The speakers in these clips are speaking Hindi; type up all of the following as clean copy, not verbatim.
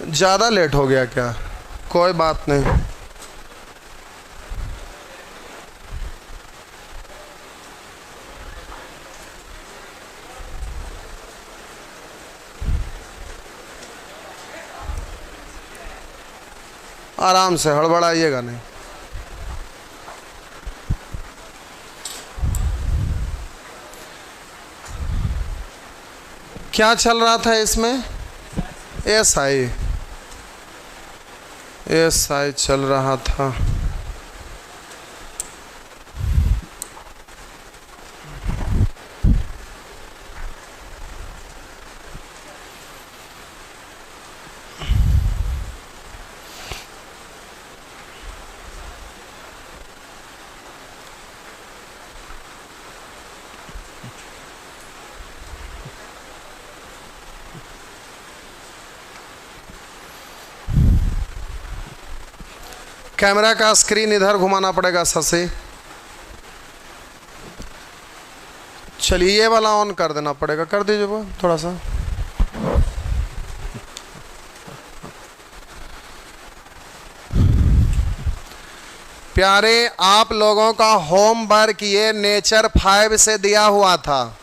ज़्यादा लेट हो गया क्या? कोई बात नहीं। आराम से, हड़बड़ाइएगा नहीं। क्या चल रहा था इसमें? एसआई चल रहा था। कैमरा का स्क्रीन इधर घुमाना पड़ेगा शशि। चलिए ये वाला ऑन कर देना पड़ेगा, कर दीजिए वो थोड़ा सा। प्यारे, आप लोगों का होमवर्क ये नेचर 5 से दिया हुआ था।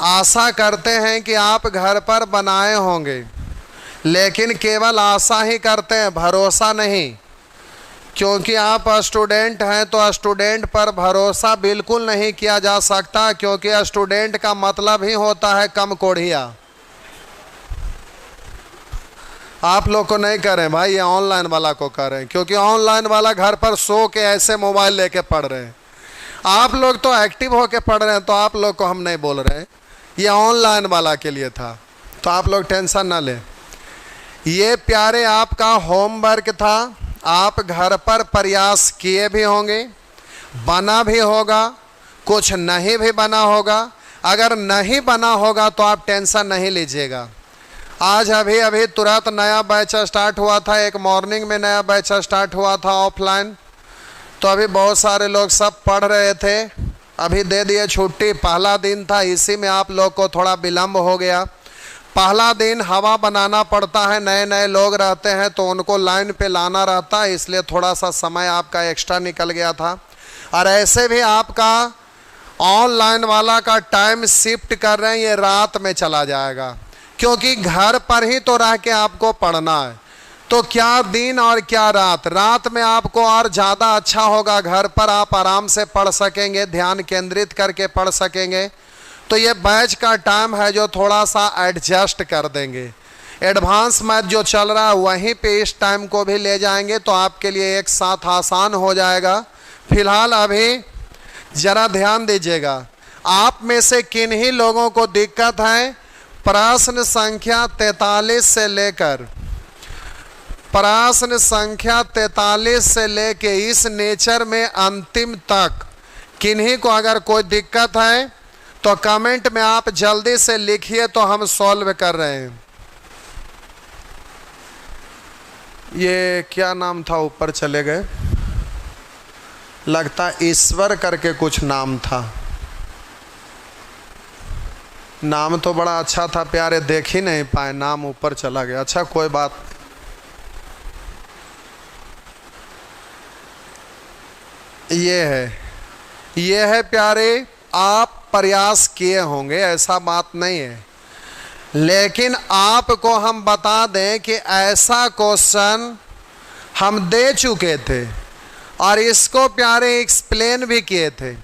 आशा करते हैं कि आप घर पर बनाए होंगे, लेकिन केवल आशा ही करते हैं, भरोसा नहीं। क्योंकि आप स्टूडेंट हैं तो स्टूडेंट पर भरोसा बिल्कुल नहीं किया जा सकता, क्योंकि स्टूडेंट का मतलब ही होता है कम कोढ़िया। आप लोग को नहीं करें भाई, ये ऑनलाइन वाला को करें, क्योंकि ऑनलाइन वाला घर पर सो के ऐसे मोबाइल लेके पढ़ रहे हैं। आप लोग तो एक्टिव होके पढ़ रहे हैं, तो आप लोग को हम नहीं बोल रहे हैं, ये ऑनलाइन वाला के लिए था, तो आप लोग टेंशन ना लें। ये प्यारे आपका होमवर्क था। आप घर पर प्रयास किए भी होंगे, बना भी होगा, कुछ नहीं भी बना होगा। अगर नहीं बना होगा तो आप टेंशन नहीं लीजिएगा। आज अभी तुरंत नया बैच स्टार्ट हुआ था, एक मॉर्निंग में नया बैच स्टार्ट हुआ था ऑफलाइन, तो अभी बहुत सारे लोग सब पढ़ रहे थे, अभी दे दिए छुट्टी। पहला दिन था, इसी में आप लोग को थोड़ा विलम्ब हो गया। पहला दिन हवा बनाना पड़ता है, नए नए लोग रहते हैं तो उनको लाइन पे लाना रहता है, इसलिए थोड़ा सा समय आपका एक्स्ट्रा निकल गया था। और ऐसे भी आपका ऑनलाइन वाला का टाइम शिफ्ट कर रहे हैं, ये रात में चला जाएगा, क्योंकि घर पर ही तो रह के आपको पढ़ना है। तो क्या दिन और क्या रात, रात में आपको और ज़्यादा अच्छा होगा, घर पर आप आराम से पढ़ सकेंगे, ध्यान केंद्रित करके पढ़ सकेंगे। तो ये बैच का टाइम है जो थोड़ा सा एडजस्ट कर देंगे। एडवांस मैथ जो चल रहा है वहीं पे इस टाइम को भी ले जाएंगे, तो आपके लिए एक साथ आसान हो जाएगा। फिलहाल अभी ज़रा ध्यान दीजिएगा, आप में से किन्हीं लोगों को दिक्कत है प्रश्न संख्या 43 से लेकर इस नेचर में अंतिम तक किन्हीं को अगर कोई दिक्कत है तो कमेंट में आप जल्दी से लिखिए, तो हम सॉल्व कर रहे हैं। ये क्या नाम था, ऊपर चले गए, लगता ईश्वर करके कुछ नाम था। नाम तो बड़ा अच्छा था प्यारे, देख ही नहीं पाए, नाम ऊपर चला गया। अच्छा कोई बात। ये है प्यारे, आप प्रयास किए होंगे, ऐसा बात नहीं है, लेकिन आपको हम बता दें कि ऐसा क्वेश्चन हम दे चुके थे और इसको प्यारे एक्सप्लेन भी किए थे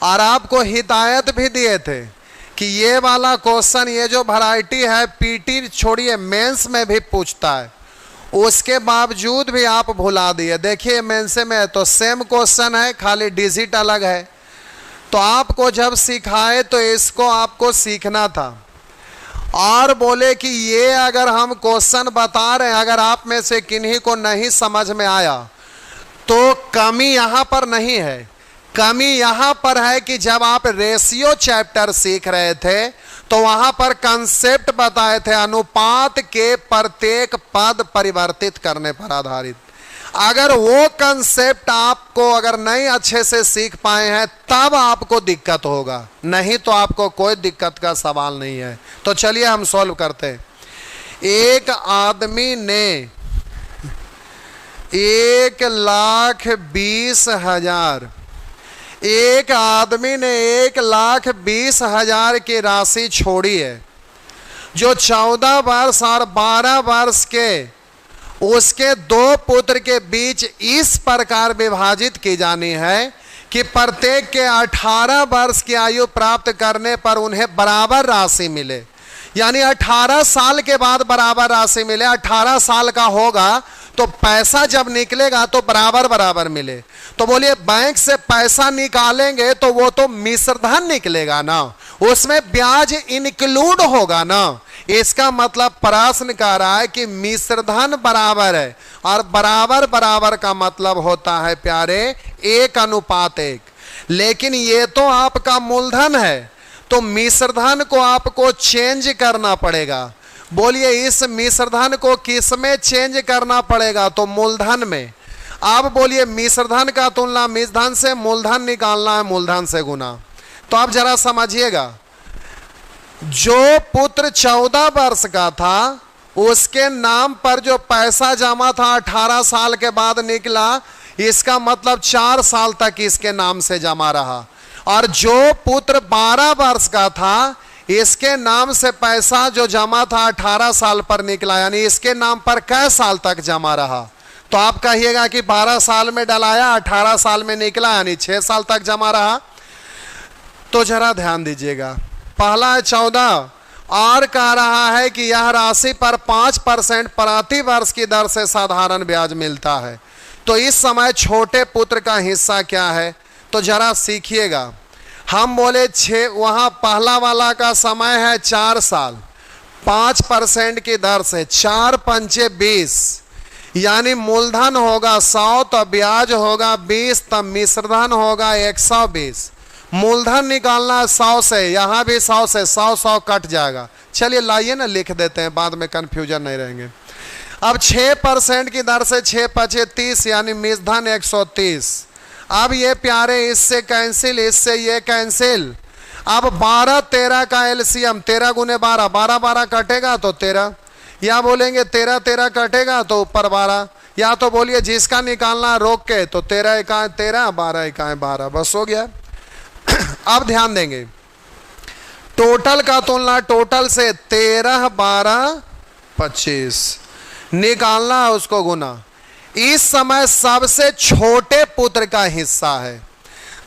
और आपको हिदायत भी दिए थे कि ये वाला क्वेश्चन, ये जो वैरायटी है पीटी छोड़िए मेंस में भी पूछता है, उसके बावजूद भी आप भुला दिए। देखिए मेंस में तो सेम क्वेश्चन है, खाली डिजिट अलग है। तो आपको जब सिखाए तो इसको आपको सीखना था और बोले कि ये अगर हम क्वेश्चन बता रहे हैं, अगर आप में से किन्हीं को नहीं समझ में आया तो कमी यहाँ पर नहीं है, कमी यहाँ पर है कि जब आप रेशियो चैप्टर सीख रहे थे तो वहाँ पर कंसेप्ट बताए थे अनुपात के प्रत्येक पद परिवर्तित करने पर आधारित। अगर वो कंसेप्ट आपको अगर नहीं अच्छे से सीख पाए हैं तब आपको दिक्कत होगा, नहीं तो आपको कोई दिक्कत का सवाल नहीं है। तो चलिए हम सॉल्व करते हैं। एक आदमी ने 1,20,000, एक आदमी ने 1,20,000 की राशि छोड़ी है, जो 14 वर्ष और 12 वर्ष के उसके दो पुत्र के बीच इस प्रकार विभाजित की जानी है कि प्रत्येक के 18 वर्ष की आयु प्राप्त करने पर उन्हें बराबर राशि मिले। यानी 18 साल के बाद बराबर राशि मिले। 18 साल का होगा तो पैसा जब निकलेगा तो बराबर बराबर मिले। तो बोलिए बैंक से पैसा निकालेंगे तो वो तो मिश्र धन निकलेगा ना, उसमें ब्याज इंक्लूड होगा ना। इसका मतलब प्रश्न कह रहा है कि मिश्र धन बराबर है, और बराबर बराबर का मतलब होता है प्यारे 1:1। लेकिन ये तो आपका मूलधन है, तो मिश्र धन को आपको चेंज करना पड़ेगा। बोलिए इस मिश्र धन को किस में चेंज करना पड़ेगा? तो मूलधन में। अब बोलिए मिश्र धन का तुलना मिश्र धन से, मूलधन निकालना है मूलधन से गुना। तो आप जरा समझिएगा, जो पुत्र 14 वर्ष का था उसके नाम पर जो पैसा जमा था 18 साल के बाद निकला, इसका मतलब 4 साल तक इसके नाम से जमा रहा। और जो पुत्र 12 वर्ष का था इसके नाम से पैसा जो जमा था 18 साल पर निकला, यानी इसके नाम पर कै साल तक जमा रहा? तो आप कहिएगा कि 12 साल में डलाया 18 साल में निकला, यानी 6 साल तक जमा रहा। तो जरा ध्यान दीजिएगा, पहला है 14 और कह रहा है कि यह राशि पर 5% प्रति वर्ष की दर से साधारण ब्याज मिलता है। तो इस समय छोटे पुत्र का हिस्सा क्या है? तो जरा सीखिएगा। हम बोले 6, वहाँ पहला वाला का समय है 4 साल, 5% की दर से 4 पंचे 20, यानी मूलधन होगा 100 तो ब्याज होगा 20, तब मिश्रधन होगा 120। मूलधन निकालना 100 से, यहाँ भी 100 से 100 कट जाएगा। चलिए लाइए ना लिख देते हैं, बाद में कन्फ्यूजन नहीं रहेंगे। अब 6% की दर से 6 पचे 30, यानी मिश्रधन 130। अब ये प्यारे इससे कैंसिल, इससे ये कैंसिल। अब 12-13 का एलसीएम, 13 गुने 12, 12 कटेगा तो 13, या बोलेंगे 13 कटेगा तो ऊपर 12, या तो बोलिए जिसका निकालना रोक के, तो 13 एकाएं 13, 12 एकाएं 12, बस हो गया। अब ध्यान देंगे, टोटल का तुलना टोटल से 13, 12, 25 निकालना है, उसको गुना। इस समय सबसे छोटे पुत्र का हिस्सा है।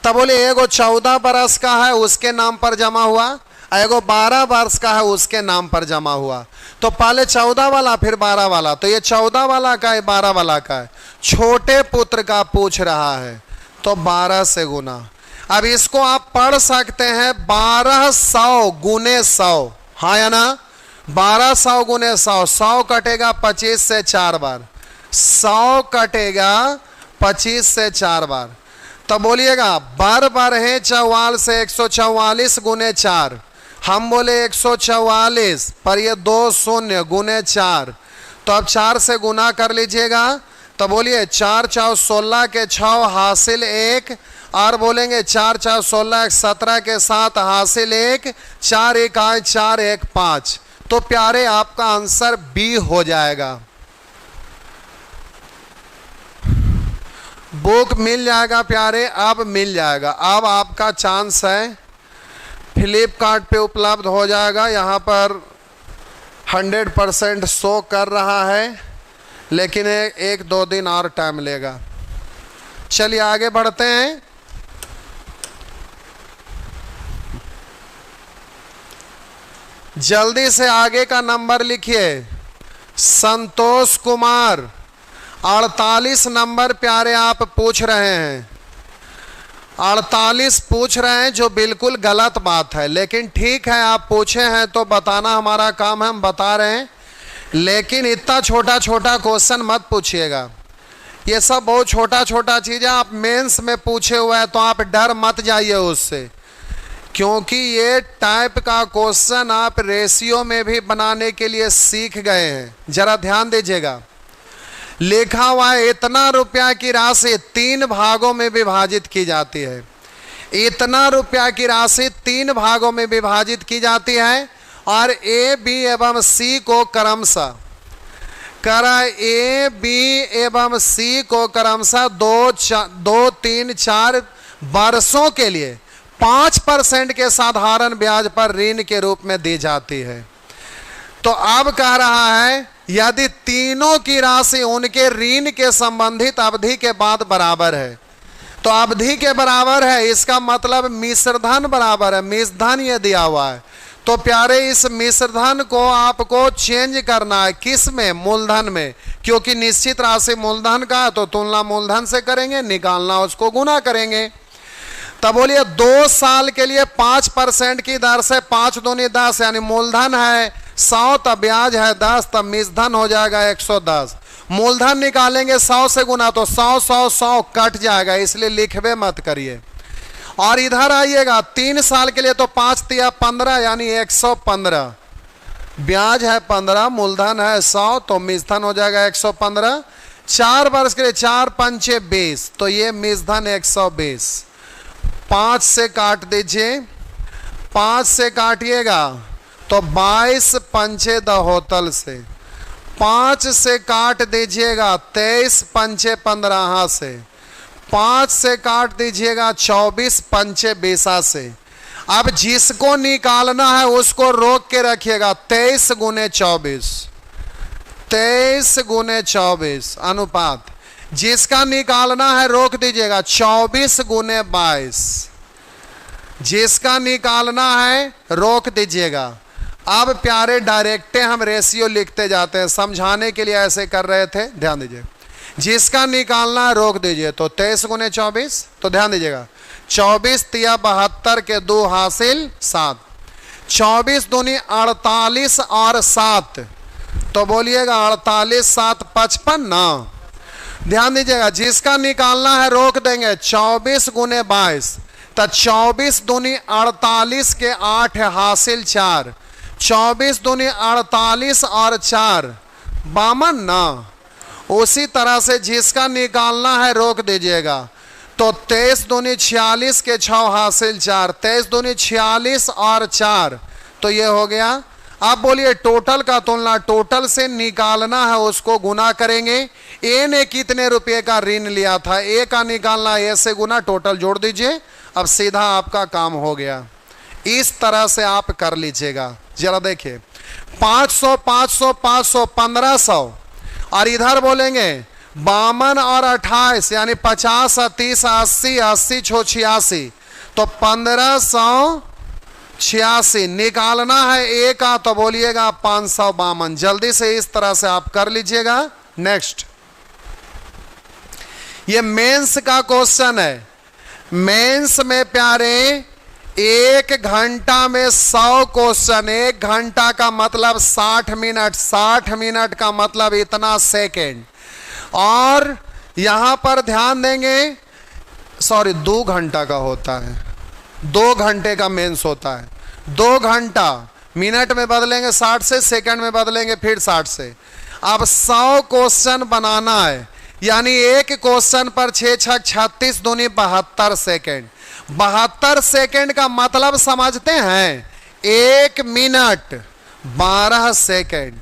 तब बोले एगो 14 वर्ष का है उसके नाम पर जमा हुआ, एगो 12 वर्ष का है उसके नाम पर जमा हुआ। तो पहले 14 वाला फिर 12 वाला, तो ये 14 वाला का है 12 वाला का है, छोटे पुत्र का पूछ रहा है, तो 12 से गुना। अब इसको आप पढ़ सकते हैं 1200 गुने 100, हाँ या ना? 1200 गुने 100, 100 कटेगा 25 से 4 बार, 100 कटेगा 25 से 4 बार। तो बोलिएगा बार है 44 से 144 गुने 4, हम बोले 144 पर ये 2 शून्य गुने 4, तो अब 4 से गुना कर लीजिएगा। तो बोलिए 4 4 16 के 6 हासिल 1, और बोलेंगे 4 4 16 17 के 7 हासिल 1, 4 1 4 1 5। तो प्यारे आपका आंसर बी हो जाएगा। बुक मिल जाएगा प्यारे, अब मिल जाएगा। अब आपका चांस है, फ्लिपकार्ट पे उपलब्ध हो जाएगा। यहाँ पर 100% शो कर रहा है, लेकिन 1-2 दिन और टाइम लेगा। चलिए आगे बढ़ते हैं। जल्दी से आगे का नंबर लिखिए। संतोष कुमार 48 नंबर प्यारे आप पूछ रहे हैं, 48 पूछ रहे हैं, जो बिल्कुल गलत बात है, लेकिन ठीक है आप पूछे हैं तो बताना हमारा काम है, हम बता रहे हैं। लेकिन इतना छोटा छोटा क्वेश्चन मत पूछिएगा, ये सब बहुत छोटा छोटा चीज़ है। आप मेंस में पूछे हुए हैं तो आप डर मत जाइए उससे, क्योंकि ये टाइप का क्वेश्चन आप रेशियो में भी बनाने के लिए सीख गए हैं। जरा ध्यान दीजिएगा, लिखा हुआ है इतना रुपया की राशि 3 भागों में विभाजित की जाती है। इतना रुपया की राशि 3 भागों में विभाजित की जाती है, और ए बी एवं सी को क्रमशः ए बी एवं सी को क्रमशः 2, 3, 4 वर्षों के लिए 5% के साधारण ब्याज पर ऋण के रूप में दी जाती है। तो अब कह रहा है यदि तीनों की राशि उनके ऋण के संबंधित अवधि के बाद बराबर है, तो अवधि के बराबर है, इसका मतलब मिश्रधन बराबर है। मिश्रधन ये दिया हुआ है, तो प्यारे इस मिश्रधन को आपको चेंज करना है, किस में? मूलधन में, क्योंकि निश्चित राशि मूलधन का है तो तुलना मूलधन से करेंगे, निकालना उसको गुना करेंगे। तब बोलिए 2 साल के लिए 5% की दर से 5 दूनी 10, यानी मूलधन है 100, तब ब्याज है 10, तब मिश्रधन हो जाएगा 110। मूलधन निकालेंगे 100 से गुना, तो 100 100 100 कट जाएगा, इसलिए लिखबे मत करिए। और इधर आइएगा 3 साल के लिए, तो 5 तिया 15 यानी 115, ब्याज है 15, मूलधन है 100, तो मिश्रधन हो जाएगा 115। 4 वर्ष के लिए 4 पंचे 20, तो ये मिश्रधन 120। 5 से काट दीजिए, 5 से काटिएगा तो 22 पंचे दहोतल से, 5 से काट दीजिएगा 23 पंचे 15 से, 5 से काट दीजिएगा 24 पंचे 20 से। अब जिसको निकालना है उसको रोक के रखिएगा, 23 गुने 24, 23 गुने 24 अनुपात। जिसका निकालना है रोक दीजिएगा 24 गुने 22, जिसका निकालना है रोक दीजिएगा। अब प्यारे डायरेक्टे हम रेशियो लिखते जाते हैं, समझाने के लिए ऐसे कर रहे थे, ध्यान दीजिए। जिसका निकालना है रोक दीजिए, तो 23 गुने 24, तो ध्यान दीजिएगा 24 तिया 72 के 2 हासिल 7, 24 दूनी 48 और 7, तो बोलिएगा 48 7 55 ना। ध्यान दीजिएगा जिसका निकालना है रोक देंगे 24 गुने 22, तो 24 दूनी 48 के 8 हासिल 4, 24 दूनी 48 और 4 52 ना। उसी तरह से जिसका निकालना है रोक दीजिएगा, तो 23 दूनी 46 के 6 हासिल 4, 23 दूनी 46 और 4, तो ये हो गया। अब बोलिए टोटल का तुलना टोटल से निकालना है, उसको गुना करेंगे। ए ने कितने रुपए का ऋण लिया था, ए का निकालना, ए से गुना, टोटल जोड़ दीजिए, अब सीधा आपका काम हो गया। इस तरह से आप कर लीजिएगा। जरा देखिए 500 500 500 1500, और इधर बोलेंगे 52 और 28 यानी 50 30 80 80 86, तो 1586 निकालना है ए का, तो बोलिएगा 552। जल्दी से इस तरह से आप कर लीजिएगा। नेक्स्ट, ये मेंस का क्वेश्चन है। मेंस में प्यारे 1 घंटा में 100 क्वेश्चन, 1 घंटा का मतलब 60 मिनट, 60 मिनट का मतलब इतना सेकेंड, और यहां पर ध्यान देंगे, सॉरी 2 घंटा का होता है, 2 घंटे का मेंस होता है। 2 घंटा मिनट में बदलेंगे 60 से, सेकंड में बदलेंगे फिर 60 से। अब 100 क्वेश्चन बनाना है, यानी एक क्वेश्चन पर 6 6 36 दूनी 72 सेकेंड। 72 सेकेंड का मतलब समझते हैं, 1 मिनट 12 सेकेंड।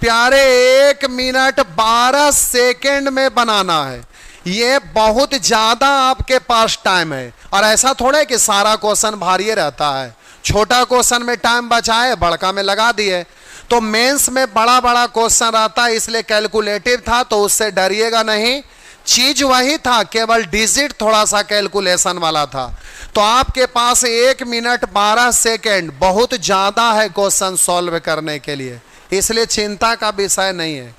प्यारे 1 मिनट 12 सेकेंड में बनाना है, ये बहुत ज्यादा आपके पास टाइम है। और ऐसा थोड़े कि सारा क्वेश्चन भारी रहता है, छोटा क्वेश्चन में टाइम बचाए, बड़का में लगा दिए। तो मेंस में बड़ा बड़ा क्वेश्चन रहता है, इसलिए कैलकुलेटिव था, तो उससे डरिएगा नहीं, चीज वही था, केवल डिजिट थोड़ा सा कैलकुलेशन वाला था। तो आपके पास 1 मिनट 12 सेकेंड बहुत ज्यादा है क्वेश्चन सॉल्व करने के लिए, इसलिए चिंता का विषय नहीं है।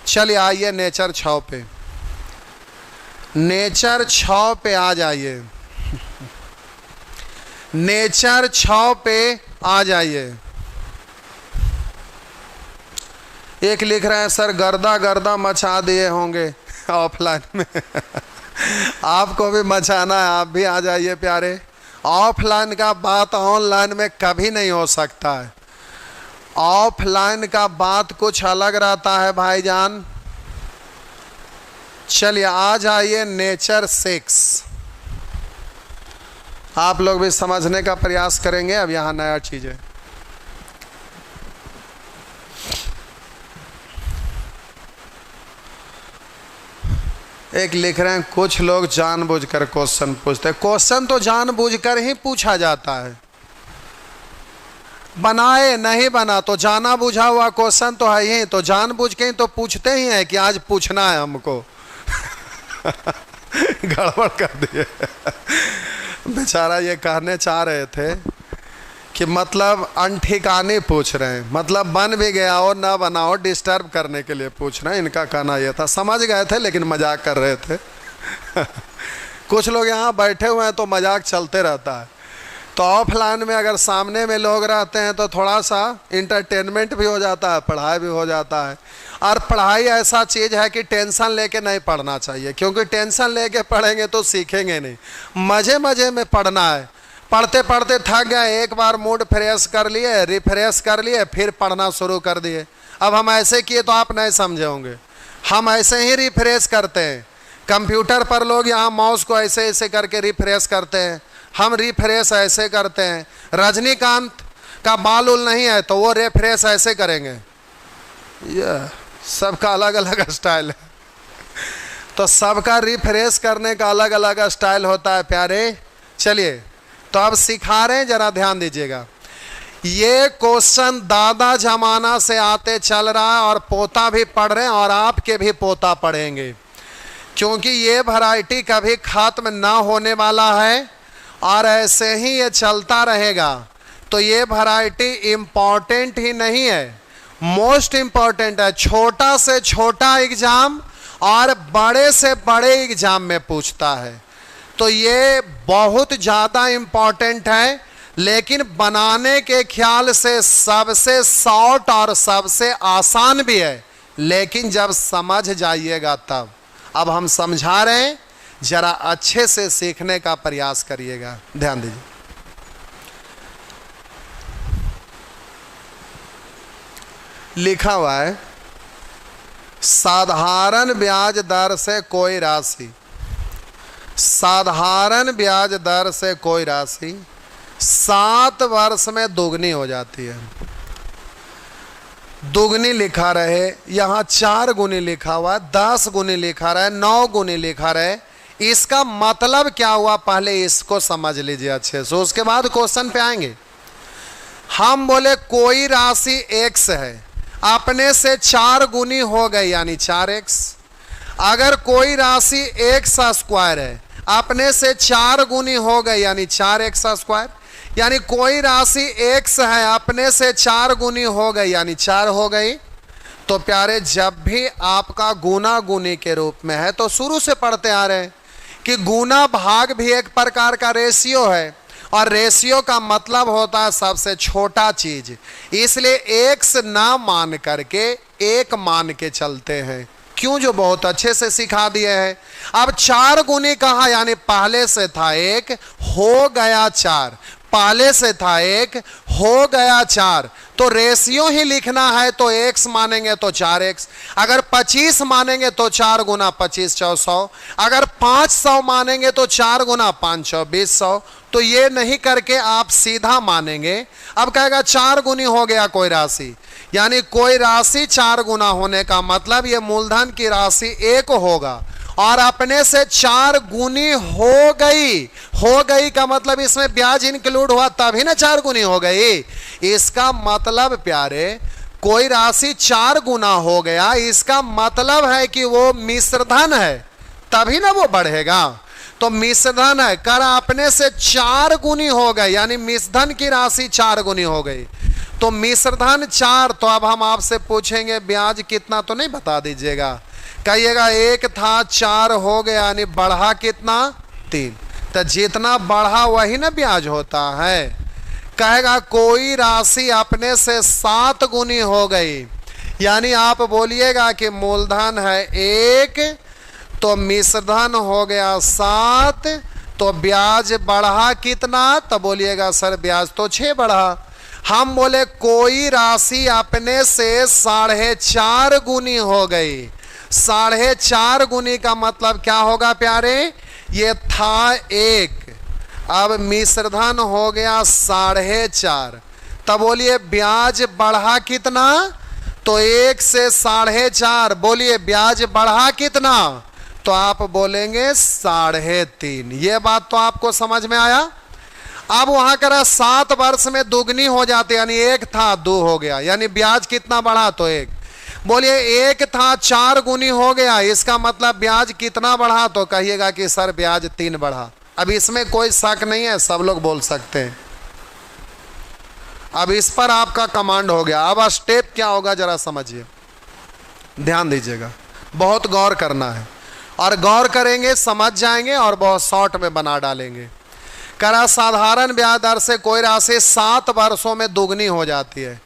चलिए आइए नेचर 6 पे, नेचर 6 पे आ जाइए, नेचर 6 पे आ जाइए। एक लिख रहे हैं सर गर्दा गर्दा मचा दिए होंगे ऑफलाइन में आपको भी मचाना है, आप भी आ जाइए प्यारे। ऑफलाइन का बात ऑनलाइन में कभी नहीं हो सकता है, ऑफलाइन का बात कुछ अलग रहता है भाईजान। चलिए आ जाइए नेचर 6, आप लोग भी समझने का प्रयास करेंगे। अब यहाँ नया चीज है, एक लिख रहे हैं कुछ लोग जानबूझकर क्वेश्चन पूछते हैं। क्वेश्चन तो जानबूझकर ही पूछा जाता है, बनाए नहीं बना तो जाना बुझा हुआ क्वेश्चन तो है ही, तो जानबूझ के ही तो पूछते ही हैं कि आज पूछना है हमको। गड़बड़ कर दिए। बेचारा ये कहने चाह रहे थे कि मतलब अनठिकाने पूछ रहे हैं, मतलब बन भी गया हो ना बना हो डिस्टर्ब करने के लिए पूछ रहे हैं। इनका कहना यह था, समझ गए थे लेकिन मजाक कर रहे थे। कुछ लोग यहाँ बैठे हुए हैं तो मजाक चलते रहता है। तो ऑफलाइन में अगर सामने में लोग रहते हैं तो थोड़ा सा इंटरटेनमेंट भी हो जाता है, पढ़ाई भी हो जाता है। और पढ़ाई ऐसा चीज़ है कि टेंशन लेके नहीं पढ़ना चाहिए, क्योंकि टेंशन लेके पढ़ेंगे तो सीखेंगे नहीं। मज़े मज़े में पढ़ना है। पढ़ते पढ़ते थक गए, एक बार मूड फ्रेश कर लिए, रिफ्रेश कर लिए, फिर पढ़ना शुरू कर दिए। अब हम ऐसे किए तो आप नहीं समझे होंगे, हम ऐसे ही रिफ्रेश करते हैं। कंप्यूटर पर लोग यहाँ माउस को ऐसे ऐसे करके रिफ्रेश करते हैं, हम रिफ्रेश ऐसे करते हैं। रजनीकांत का बाल उल नहीं है तो वो रिफ्रेश ऐसे करेंगे। यह सबका अलग अलग स्टाइल है, तो सबका रिफ्रेश करने का अलग अलग स्टाइल होता है प्यारे। चलिए तो अब सिखा रहे हैं, जरा ध्यान दीजिएगा। ये क्वेश्चन दादा जमाना से आते चल रहा है और पोता भी पढ़ रहे हैं और आपके भी पोता पढ़ेंगे, क्योंकि ये वैरायटी कभी खत्म ना होने वाला है और ऐसे ही ये चलता रहेगा। तो ये वैरायटी इम्पॉर्टेंट ही नहीं है, मोस्ट इम्पॉर्टेंट है। छोटा से छोटा एग्जाम और बड़े से बड़े एग्जाम में पूछता है, तो ये बहुत ज़्यादा इम्पॉर्टेंट है। लेकिन बनाने के ख्याल से सबसे शॉर्ट और सबसे आसान भी है, लेकिन जब समझ जाइएगा तब। अब हम समझा रहे हैं, जरा अच्छे से सीखने का प्रयास करिएगा, ध्यान दीजिए। लिखा हुआ है साधारण ब्याज दर से कोई राशि, साधारण ब्याज दर से कोई राशि 7 वर्ष में दोगुनी हो जाती है। दोगुनी लिखा रहे, यहाँ 4 गुनी लिखा हुआ, 10 गुनी लिखा रहे, 9 गुनी लिखा रहे। इसका मतलब क्या हुआ, पहले इसको समझ लीजिए अच्छे से, उसके बाद क्वेश्चन पे आएंगे। हम बोले कोई राशि x है, अपने से 4 गुनी हो गई यानी 4x। अगर कोई राशि x स्क्वायर है, अपने से 4 गुनी हो गई यानी 4x स्क्वायर। यानी कोई राशि x है, अपने से 4 गुनी हो गई यानी 4 हो गई। तो प्यारे जब भी आपका गुना गुनी के रूप में है, तो शुरू से पढ़ते आ रहे हैं कि गुना भाग भी एक प्रकार का रेशियो है, और रेशियो का मतलब होता है सबसे छोटा चीज। इसलिए x ना मान करके एक मान के चलते हैं, क्यों, जो बहुत अच्छे से सिखा दिए हैं। अब 4 गुनी कहा, यानी पहले से था 1 हो गया 4, पहले से था 1 हो गया 4। तो रेशियो ही लिखना है, तो x मानेंगे तो 4x। अगर 25 मानेंगे तो 4 गुना 25 400। अगर 500 मानेंगे तो 4 गुना 500 200। तो ये नहीं करके आप सीधा मानेंगे। अब कहेगा 4 गुनी हो गया कोई राशि, यानी कोई राशि 4 गुना होने का मतलब ये मूलधन की राशि 1 होगा, और अपने से 4 गुनी हो गई। हो गई का मतलब इसमें ब्याज इंक्लूड हुआ तभी ना 4 गुनी हो गई। इसका मतलब प्यारे कोई राशि 4 गुना हो गया, इसका मतलब है कि वो मिश्रधन है, तभी ना वो बढ़ेगा। तो मिश्रधन है, कर अपने से 4 गुनी हो गए, यानी मिश्रधन की राशि 4 गुनी हो गई। तो मिश्रधन 4। तो अब हम आपसे पूछेंगे ब्याज कितना, तो नहीं बता दीजिएगा, कहिएगा 1 था 4 हो गया, यानी बढ़ा कितना 3। तो जितना बढ़ा वही ना ब्याज होता है। कहेगा कोई राशि अपने से 7 गुनी हो गई, यानी आप बोलिएगा कि मूलधन है 1 तो मिश्रधन हो गया 7, तो ब्याज बढ़ा कितना, तो बोलिएगा सर ब्याज तो 6 बढ़ा। हम बोले कोई राशि अपने से 4.5 गुनी हो गई। 4.5 गुनी का मतलब क्या होगा प्यारे, ये था 1, अब मिश्रधन हो गया 4.5। तब बोलिए ब्याज बढ़ा कितना, तो 1 से 4.5। बोलिए ब्याज बढ़ा कितना, तो आप बोलेंगे 3.5। ये बात तो आपको समझ में आया। अब वहां करा 7 वर्ष में दुगनी हो जाती, यानी 1 था 2 हो गया, यानी ब्याज कितना बढ़ा तो 1। बोलिए 1 था 4 गुनी हो गया, इसका मतलब ब्याज कितना बढ़ा तो कहिएगा कि सर ब्याज 3 बढ़ा। अब इसमें कोई शक नहीं है, सब लोग बोल सकते हैं। अब इस पर आपका कमांड हो गया। अब स्टेप क्या होगा जरा समझिए, ध्यान दीजिएगा, बहुत गौर करना है और गौर करेंगे समझ जाएंगे और बहुत शॉर्ट में बना डालेंगे। करा साधारण ब्याज दर से कोई राशि 7 वर्षों में दुगनी हो जाती है।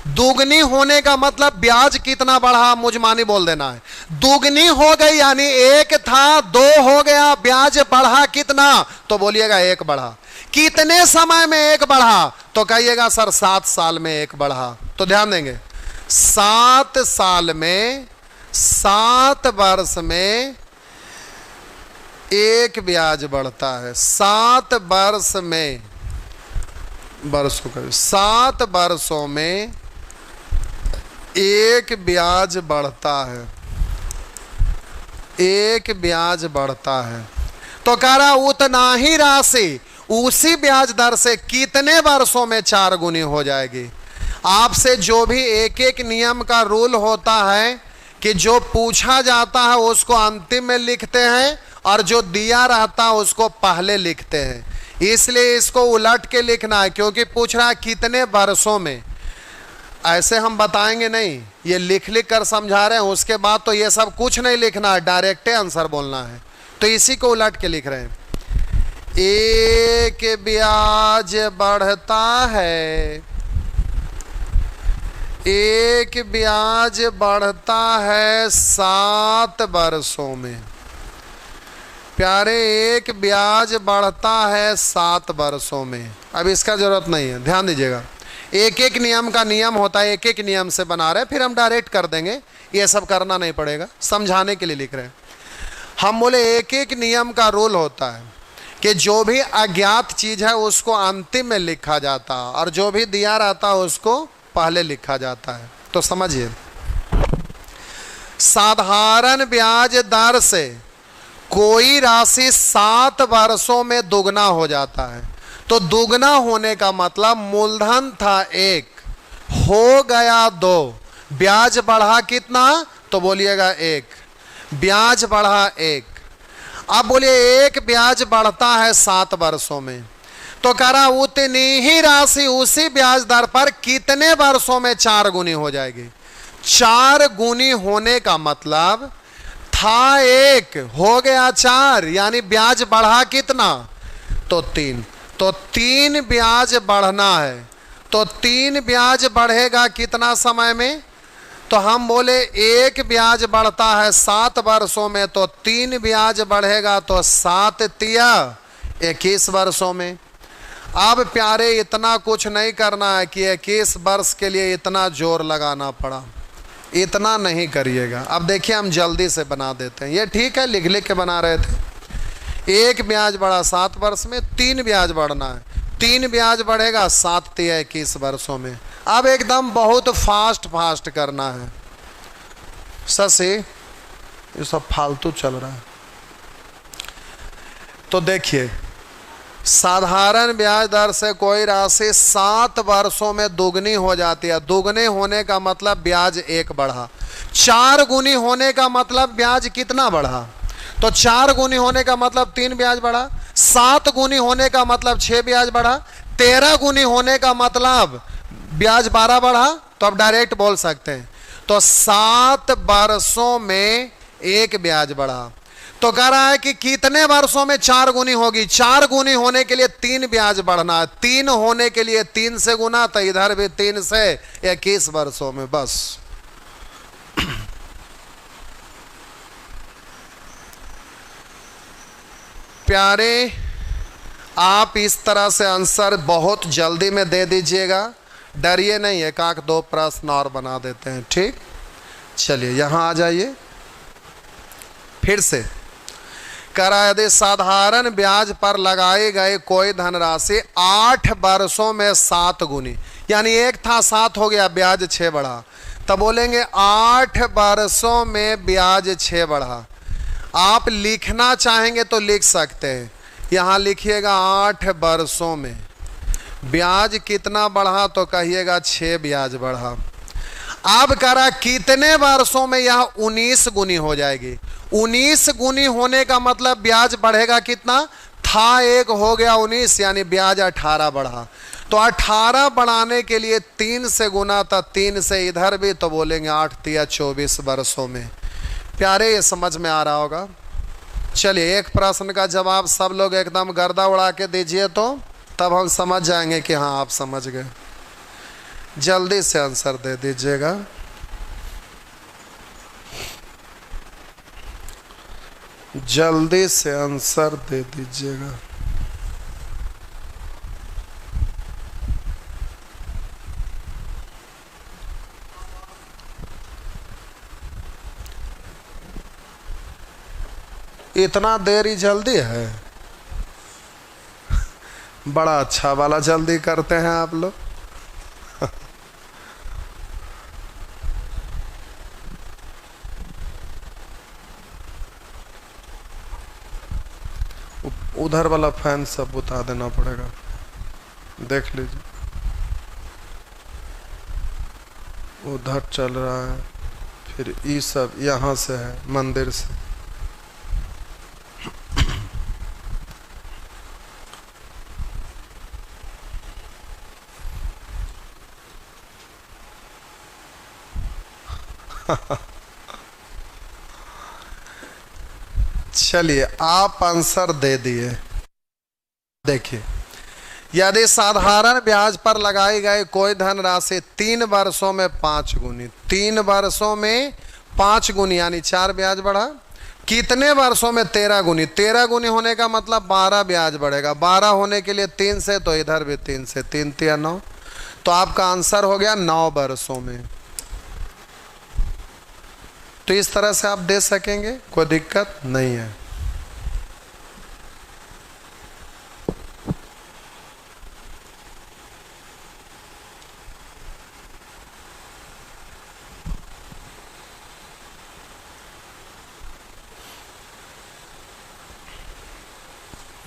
दुगनी होने का मतलब ब्याज कितना बढ़ा, मुजमानी बोल देना है। दुगनी हो गई यानी 1 था 2 हो गया, ब्याज बढ़ा कितना तो बोलिएगा 1 बढ़ा। कितने समय में 1 बढ़ा तो कहिएगा सर 7 साल में 1 बढ़ा। तो ध्यान देंगे 7 साल में 7 वर्ष में 1 ब्याज बढ़ता है। 7 वर्ष में 7 वर्षों में 1 ब्याज बढ़ता है, 1 ब्याज बढ़ता है। तो कह रहा उतना ही राशि उसी ब्याज दर से कितने वर्षों में 4 गुनी हो जाएगी। आपसे जो भी एक नियम का रूल होता है कि जो पूछा जाता है उसको अंतिम में लिखते हैं और जो दिया रहता है उसको पहले लिखते हैं। इसलिए इसको उलट के लिखना है, क्योंकि पूछ रहा है कितने वर्षों में। ऐसे हम बताएंगे नहीं, ये लिख लिख कर समझा रहे हैं। उसके बाद तो ये सब कुछ नहीं लिखना है, डायरेक्ट आंसर बोलना है। तो इसी को उलट के लिख रहे हैं। 1 ब्याज बढ़ता है, 1 ब्याज बढ़ता है 7 वर्षों में। प्यारे 1 ब्याज बढ़ता है 7 वर्षों में। अब इसका जरूरत नहीं है, ध्यान दीजिएगा। एक नियम का नियम होता है, एक नियम से बना रहे, फिर हम डायरेक्ट कर देंगे, ये सब करना नहीं पड़ेगा, समझाने के लिए लिख रहे हैं। हम बोले एक नियम का रूल होता है कि जो भी अज्ञात चीज है उसको अंतिम में लिखा जाता है और जो भी दिया रहता है उसको पहले लिखा जाता है। तो समझिए, साधारण ब्याज दर से कोई राशि 7 वर्षों में दुगना हो जाता है। तो दुगना होने का मतलब मूलधन था 1 हो गया 2, ब्याज बढ़ा कितना तो बोलिएगा 1, ब्याज बढ़ा 1। अब बोलिए 1 ब्याज बढ़ता है 7 वर्षों में, तो कह रहा उतनी ही राशि उसी ब्याज दर पर कितने वर्षों में 4 गुनी हो जाएगी। 4 गुनी होने का मतलब था 1 हो गया 4, यानी ब्याज बढ़ा कितना तो 3। तो 3 ब्याज बढ़ना है, तो 3 ब्याज बढ़ेगा कितना समय में। तो हम बोले 1 ब्याज बढ़ता है 7 वर्षों में, तो 3 ब्याज बढ़ेगा तो 7 तिया 21 वर्षों में। अब प्यारे इतना कुछ नहीं करना है कि 21 वर्ष के लिए इतना जोर लगाना पड़ा, इतना नहीं करिएगा। अब देखिए हम जल्दी से बना देते हैं, ये ठीक है लिख लिख के बना रहे थे। 1 ब्याज बढ़ा 7 वर्ष में, 3 ब्याज बढ़ना है, 3 ब्याज बढ़ेगा 7 तिया 21 वर्षों में। अब एकदम बहुत फास्ट करना है। शशि ये सब फालतू चल रहा है। तो देखिए, साधारण ब्याज दर से कोई राशि 7 वर्षों में दुगनी हो जाती है। दुगने होने का मतलब ब्याज 1 बढ़ा। 4 गुनी होने का मतलब ब्याज कितना बढ़ा तो 4 गुनी होने का मतलब 3 ब्याज बढ़ा। 7 गुनी होने का मतलब 6 ब्याज बढ़ा। 13 गुनी होने का मतलब ब्याज 12 बढ़ा। तो अब डायरेक्ट बोल सकते हैं, तो 7 वर्षों में 1 ब्याज बढ़ा। तो कह रहा है कि कितने वर्षों में 4 गुनी होगी। 4 गुनी होने के लिए 3 ब्याज बढ़ना है, 3 होने के लिए 3 से गुना, तो इधर भी 3 से 21 वर्षों में। बस प्यारे, आप इस तरह से आंसर बहुत जल्दी में दे दीजिएगा, डरिए नहीं। 1-2 प्रश्न और बना देते हैं, ठीक। चलिए यहां आ जाइए फिर से। कह रहा है यदि साधारण ब्याज पर लगाए गए कोई धनराशि 8 वर्षों में 7 गुनी, यानी 1 था 7 हो गया, ब्याज 6 बढ़ा, तब बोलेंगे 8 वर्षों में ब्याज 6 बढ़ा। आप लिखना चाहेंगे तो लिख सकते हैं। यहां लिखिएगा 8 वर्षों में ब्याज कितना बढ़ा, तो कहिएगा 6 ब्याज बढ़ा। अब करा कितने वर्षों में, यह 19 गुनी हो जाएगी। 19 गुनी होने का मतलब ब्याज बढ़ेगा कितना था, 1 हो गया 19, यानी ब्याज 18 बढ़ा। तो 18 बढ़ाने के लिए 3 से गुना था, 3 से इधर भी, तो बोलेंगे 8 तिया 24 वर्षों में। प्यारे ये समझ में आ रहा होगा। चलिए एक प्रश्न का जवाब सब लोग एकदम गर्दा उड़ा के दीजिए, तो तब हम समझ जाएंगे कि हाँ आप समझ गए। जल्दी से आंसर दे दीजिएगा। जल्दी से आंसर दे दीजिएगा। इतना देरी जल्दी है? बड़ा अच्छा वाला जल्दी करते हैं आप लोग। उधर वाला फैन सब बुता देना पड़ेगा, देख लीजिए उधर चल रहा है, फिर ये सब यहाँ से है मंदिर से। चलिए आप आंसर दे दिए। देखिए, यदि साधारण ब्याज पर लगाई गई कोई धनराशि 3 वर्षों में 5 गुनी, 3 वर्षों में 5 गुनी यानी 4 ब्याज बढ़ा। कितने वर्षों में 13 गुनी, 13 गुनी होने का मतलब 12 ब्याज बढ़ेगा। 12 होने के लिए 3 से, तो इधर भी 3 से, 3 तिया 9, तो आपका आंसर हो गया 9 वर्षों में। तो इस तरह से आप दे सकेंगे, कोई दिक्कत नहीं है।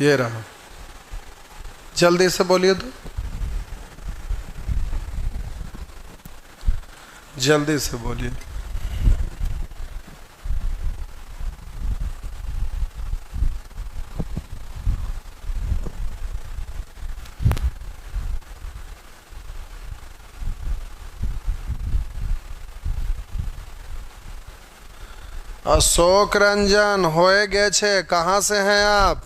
ये रहा, जल्दी से बोलिए तो, जल्दी से बोलिए। अशोक रंजन होए गए छे, कहाँ से हैं आप?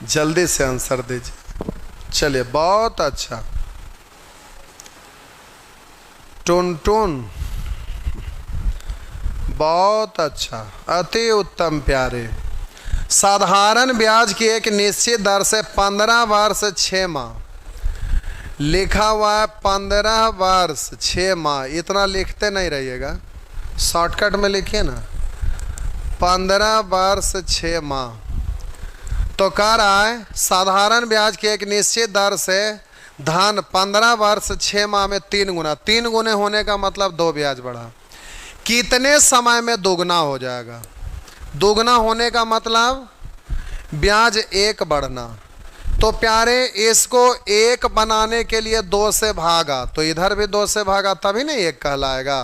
जल्दी से आंसर दीजिए। चलिए बहुत अच्छा। टुन टुन, बहुत अच्छा, अति उत्तम प्यारे। साधारण ब्याज की एक निश्चित दर से 15 वर्ष 6 माह, लिखा हुआ है 15 वर्ष 6 माह, इतना लिखते नहीं रहिएगा, शॉर्टकट में लिखिए ना, 15 वर्ष 6 माह। तो कह रहा है साधारण ब्याज की एक निश्चित दर से धन 15 वर्ष 6 माह में 3 गुना, 3 गुने होने का मतलब 2 ब्याज बढ़ा। कितने समय में दोगुना हो जाएगा? दोगुना होने का मतलब ब्याज 1 बढ़ना। तो प्यारे इसको 1 बनाने के लिए 2 से भागा, तो इधर भी 2 से भागा, तभी नहीं 1 कहलाएगा।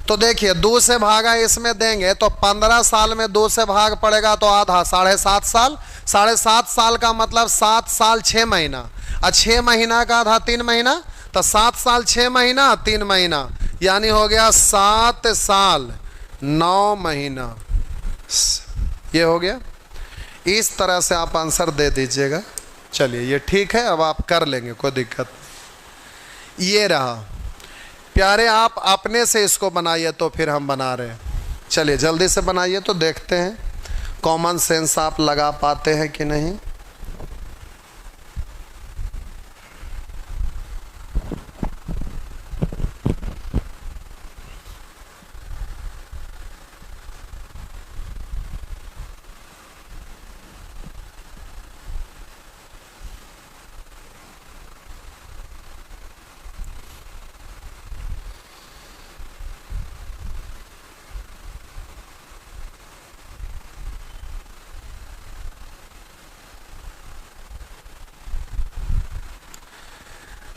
तो देखिए 2 से भागा इसमें देंगे तो 15 साल में 2 से भाग पड़ेगा, तो आधा 7.5 साल। 7.5 साल का मतलब 7 साल 6 महीना, और 6 महीना का आधा 3 महीना, तो 7 साल 6 महीना 3 महीना, यानी हो गया 7 साल 9 महीना। ये हो गया। इस तरह से आप आंसर दे दीजिएगा। चलिए ये ठीक है, अब आप कर लेंगे, कोई दिक्कत नहीं। ये रहा प्यारे, आप अपने से इसको बनाइए तो फिर हम बना रहे हैं। चलिए जल्दी से बनाइए तो देखते हैं कॉमन सेंस आप लगा पाते हैं कि नहीं।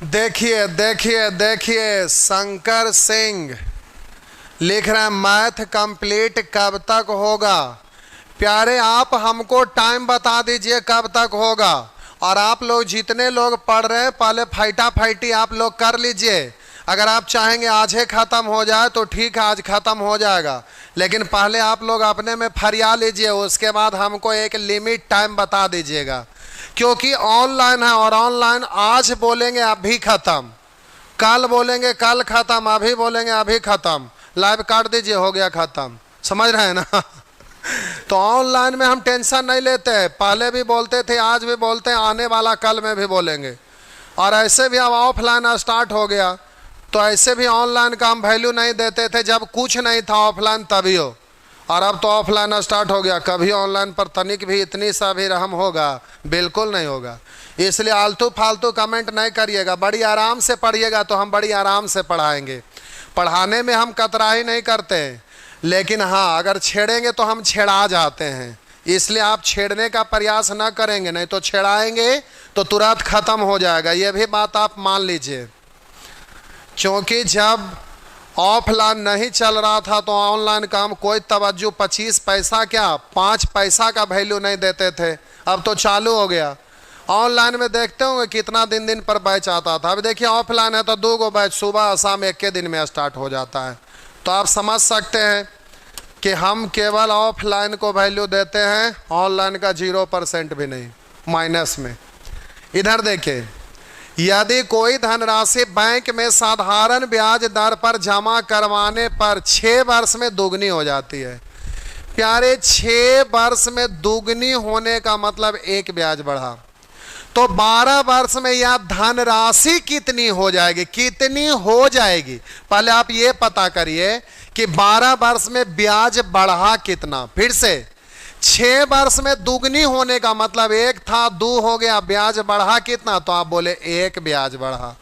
देखिए देखिए देखिए, शंकर सिंह लिख रहे हैं मैथ कंप्लीट कब तक होगा। प्यारे आप हमको टाइम बता दीजिए कब तक होगा। और आप लोग जितने लोग पढ़ रहे हैं पहले फाइटा फाइटी आप लोग कर लीजिए। अगर आप चाहेंगे आज ही ख़त्म हो जाए तो ठीक है, आज ख़त्म हो जाएगा, लेकिन पहले आप लोग अपने में फरिया लीजिए, उसके बाद हमको एक लिमिट टाइम बता दीजिएगा। क्योंकि ऑनलाइन है और ऑनलाइन आज बोलेंगे अभी ख़त्म, कल बोलेंगे कल ख़त्म, अभी बोलेंगे अभी ख़त्म। लाइव काट दीजिए, हो गया ख़त्म। समझ रहे हैं ना। तो ऑनलाइन में हम टेंशन नहीं लेते हैं, पहले भी बोलते थे, आज भी बोलते हैं, आने वाला कल में भी बोलेंगे। और ऐसे भी अब ऑफलाइन स्टार्ट हो गया, तो ऐसे भी ऑनलाइन का हम वैल्यू नहीं देते थे जब कुछ नहीं था ऑफलाइन तभी हो। और अब तो ऑफलाइन स्टार्ट हो गया, कभी ऑनलाइन पर तनिक भी इतनी सा भी रहम होगा? बिल्कुल नहीं होगा। इसलिए आलतू फालतू कमेंट नहीं करिएगा, बड़ी आराम से पढ़िएगा तो हम बड़ी आराम से पढ़ाएंगे। पढ़ाने में हम कतराई नहीं करते हैं, लेकिन हाँ अगर छेड़ेंगे तो हम छेड़ा जाते हैं। इसलिए आप छेड़ने का प्रयास ना करेंगे, नहीं तो छेड़ाएंगे तो तुरंत ख़त्म हो जाएगा। ये भी बात आप मान लीजिए। क्योंकि जब ऑफलाइन नहीं चल रहा था तो ऑनलाइन का हम कोई तवज्जो 25 पैसा क्या 5 पैसा का वैल्यू नहीं देते थे। अब तो चालू हो गया। ऑनलाइन में देखते होंगे कितना दिन दिन पर बैच आता था। अब देखिए ऑफलाइन है तो 2 गो बैच सुबह शाम एक के दिन में स्टार्ट हो जाता है। तो आप समझ सकते हैं कि हम केवल ऑफलाइन को वैल्यू देते हैं, ऑनलाइन का 0% भी नहीं, माइनस में। इधर देखिए, यदि कोई धनराशि बैंक में साधारण ब्याज दर पर जमा करवाने पर 6 वर्ष में दोगुनी हो जाती है। प्यारे 6 वर्ष में दोगुनी होने का मतलब एक ब्याज बढ़ा, तो 12 वर्ष में यह धनराशि कितनी हो जाएगी? कितनी हो जाएगी पहले आप ये पता करिए कि 12 वर्ष में ब्याज बढ़ा कितना। फिर से 6 वर्ष में दुगनी होने का मतलब 1 था 2 हो गया, ब्याज बढ़ा कितना? तो आप बोले 1 ब्याज बढ़ा।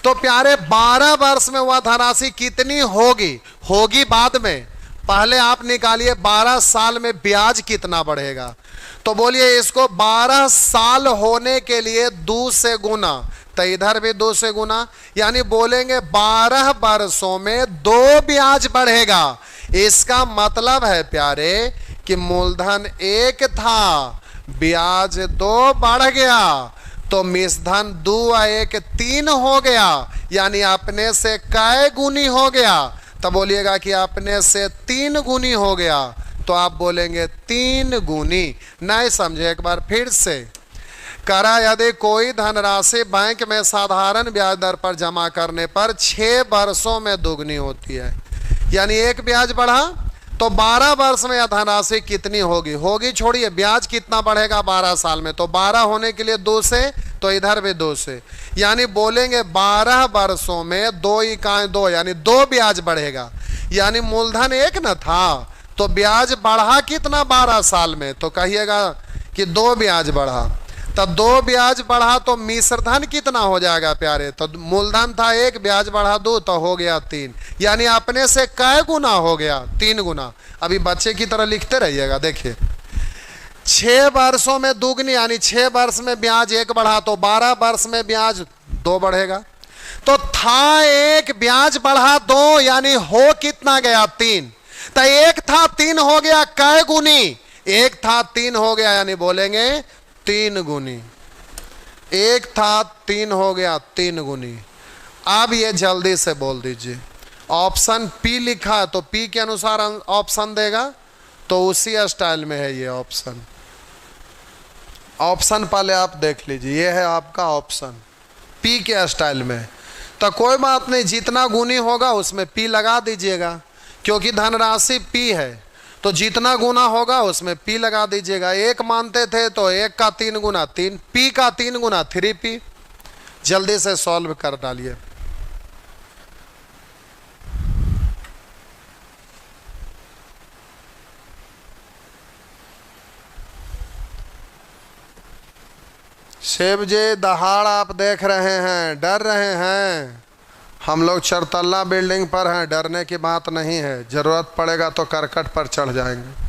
तो प्यारे 12 वर्ष में वह धनराशि कितनी होगी? होगी बाद में। पहले आप निकालिए 12 साल में ब्याज कितना बढ़ेगा। तो बोलिए इसको 12 साल होने के लिए 2 से गुना, तो इधर भी 2 से गुना, यानी बोलेंगे 12 वर्षों में 2 ब्याज बढ़ेगा। इसका मतलब है प्यारे कि मूलधन 1 था, ब्याज 2 बढ़ गया, तो मिश्रधन 2 और 1 3 हो गया, यानी अपने से कै गुनी हो गया? तब बोलिएगा कि अपने से 3 गुनी हो गया, तो आप बोलेंगे 3 गुनी। नहीं समझे, एक बार फिर से करा। यदि कोई धनराशि बैंक में साधारण ब्याज दर पर जमा करने पर 6 वर्षों में दोगुनी होती है, यानी 1 ब्याज बढ़ा, तो 12 वर्ष में यह धनराशि कितनी होगी? होगी छोड़िए, ब्याज कितना बढ़ेगा 12 साल में? तो 12 होने के लिए 2 से, तो इधर भी 2 से, यानी बोलेंगे 12 वर्षों में 2 इकाई 2, यानी 2 ब्याज बढ़ेगा। यानी मूलधन 1 न था, तो ब्याज बढ़ा कितना 12 साल में? तो कहिएगा कि 2 ब्याज बढ़ा। तब 2 ब्याज बढ़ा तो मिश्रधन कितना हो जाएगा प्यारे? तो मूलधन था 1, ब्याज बढ़ा 2, तो हो गया 3, यानी अपने से कै गुना हो गया? 3 गुना। अभी बच्चे की तरह लिखते रहिएगा। देखिए 6 वर्षों में दोगुनी, यानी 6 वर्ष में ब्याज 1 बढ़ा, तो 12 वर्ष में ब्याज 2 बढ़ेगा। तो था 1, ब्याज बढ़ा 2, यानी हो कितना गया? 3। तो 1 था 3 हो गया कै गुनी? 1 था 3 हो गया, यानी बोलेंगे 3 गुनी। 1 था 3 हो गया 3 गुनी। अब ये जल्दी से बोल दीजिए। ऑप्शन पी लिखा है तो पी के अनुसार ऑप्शन देगा, तो उसी स्टाइल में है ये ऑप्शन। ऑप्शन पहले आप देख लीजिए, ये है आपका ऑप्शन पी के स्टाइल में। तो कोई बात नहीं, जितना गुनी होगा उसमें पी लगा दीजिएगा, क्योंकि धनराशि पी है, तो जितना गुना होगा उसमें पी लगा दीजिएगा। 1 मानते थे तो 1 का 3 गुना 3, पी का 3 गुना 3p। जल्दी से सॉल्व कर डालिए। शिव जी दहाड़ आप देख रहे हैं, डर रहे हैं। हम लोग 4 बिल्डिंग पर हैं, डरने की बात नहीं है। जरूरत पड़ेगा तो करकट पर चढ़ जाएंगे।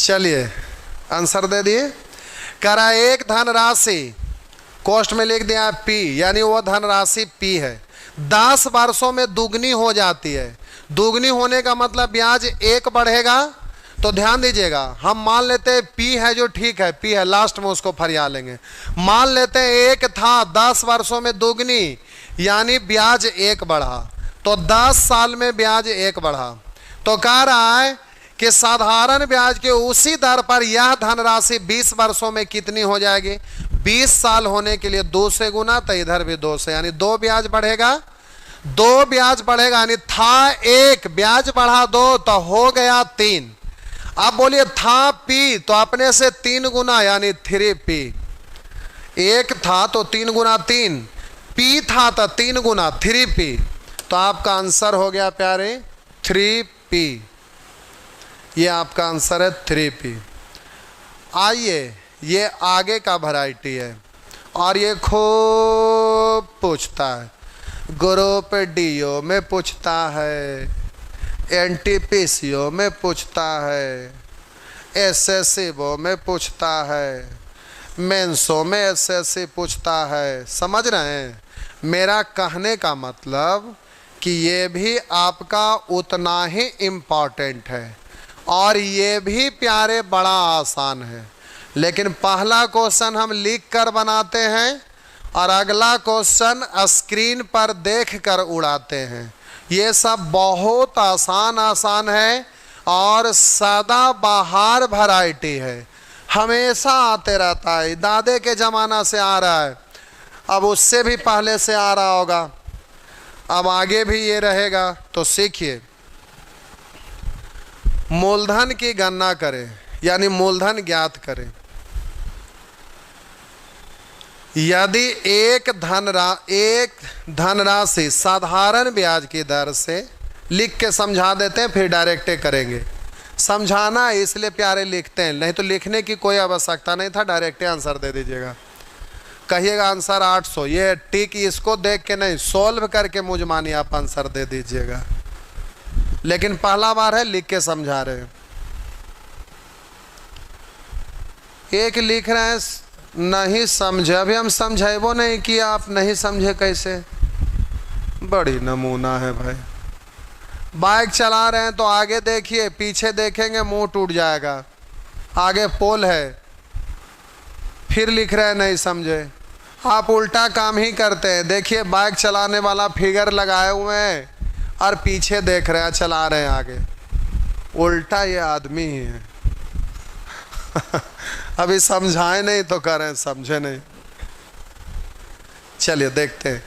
चलिए आंसर दे दिए। करा एक धनराशि, कॉस्ट में लिख दिया P, यानी वो धनराशि P है, 10 वर्षों में दुगनी हो जाती है। दुगनी होने का मतलब ब्याज 1 बढ़ेगा। तो ध्यान दीजिएगा, हम मान लेते हैं P है जो ठीक है, P है, लास्ट में उसको फरिया लेंगे। मान लेते हैं 1 था, 10 वर्षों में दुगनी, यानी ब्याज 1 बढ़ा, तो 10 साल में ब्याज 1 बढ़ा। तो कह रहा है कि साधारण ब्याज के उसी दर पर यह धनराशि 20 वर्षों में कितनी हो जाएगी। 20 साल होने के लिए 2 से गुना, तो इधर भी 2 से, यानी 2 ब्याज बढ़ेगा। 2 ब्याज बढ़ेगा, यानी था 1, ब्याज बढ़ा 2, तो हो गया 3। अब बोलिए था P, तो अपने से 3 गुना, यानी 3P। 1 था तो 3 गुना 3, P था तो 3 गुना 3P। तो आपका आंसर हो गया प्यारे 3P। ये आपका आंसर है 3P। आइए, ये आगे का वैरायटी है और ये खूब पूछता है, ग्रुप DO में पूछता है, NTPCO में पूछता है, SSC में पूछता है, मेंसो में SSC पूछता है। समझ रहे हैं मेरा कहने का मतलब कि ये भी आपका उतना ही इम्पॉर्टेंट है और ये भी प्यारे बड़ा आसान है। लेकिन पहला क्वेश्चन हम लिख कर बनाते हैं और अगला क्वेश्चन स्क्रीन पर देख कर उड़ाते हैं। ये सब बहुत आसान है और सदाबहार वैरायटी है, हमेशा आते रहता है। दादे के ज़माना से आ रहा है, अब उससे भी पहले से आ रहा होगा, अब आगे भी ये रहेगा। तो सीखिए, मूलधन की गणना करें, यानी मूलधन ज्ञात करें। यदि एक धनराशि साधारण ब्याज की दर से, लिख के समझा देते हैं फिर डायरेक्टे करेंगे। समझाना है इसलिए प्यारे लिखते हैं, नहीं तो लिखने की कोई आवश्यकता नहीं था, डायरेक्टे आंसर दे दीजिएगा। कहिएगा आंसर 800, ये टिक इसको देख के नहीं, सॉल्व करके मुझ मानिए आप आंसर दे दीजिएगा। लेकिन पहला बार है, लिख के समझा रहे हैं। एक लिख रहे हैं नहीं समझे, अभी हम समझे वो नहीं कि आप नहीं समझे कैसे। बड़ी नमूना है भाई। बाइक चला रहे हैं तो आगे देखिए, पीछे देखेंगे मुंह टूट जाएगा। आगे पोल है, फिर लिख रहे हैं नहीं समझे। आप उल्टा काम ही करते हैं। देखिए बाइक चलाने वाला फिगर लगाए हुए हैं और पीछे देख रहे हैं, चला रहे हैं आगे। उल्टा ये आदमी ही है। अभी समझाए नहीं तो कह रहे हैं समझे नहीं। चलिए देखते हैं।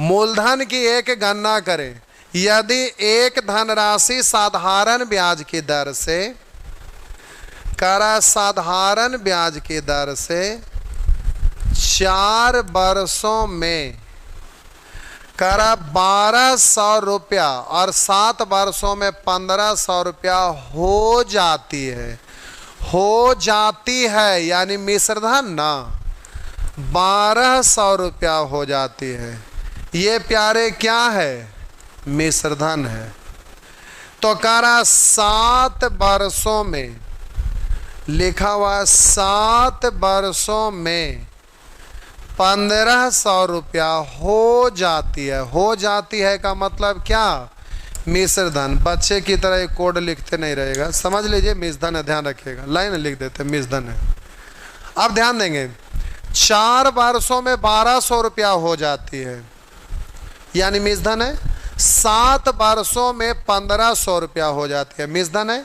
मूलधन की एक गणना करें। यदि एक धनराशि साधारण ब्याज की दर से, साधारण ब्याज की दर से 4 वर्षों में 1200 रुपया और 7 वर्षों में 1500 रुपया हो जाती है, यानी मिश्रधन ना 1200 रुपया हो जाती है। ये प्यारे क्या है? मिश्रधन है। तो 7 वर्षों में, लिखा हुआ 7 वर्षों में 1500 रुपया हो जाती है। हो जाती है का मतलब क्या? मिश्रधन। बच्चे की तरह एक कोड लिखते नहीं रहेगा, समझ लीजिए मिश्रधन है, ध्यान रखिएगा। लाइन लिख देते मिश्रधन है। अब ध्यान देंगे, 4 वर्षों में 1200 रुपया हो जाती है, यानी मिश्रधन है। 7 वर्षों में 1500 रुपया हो जाती है, मिश्रधन है।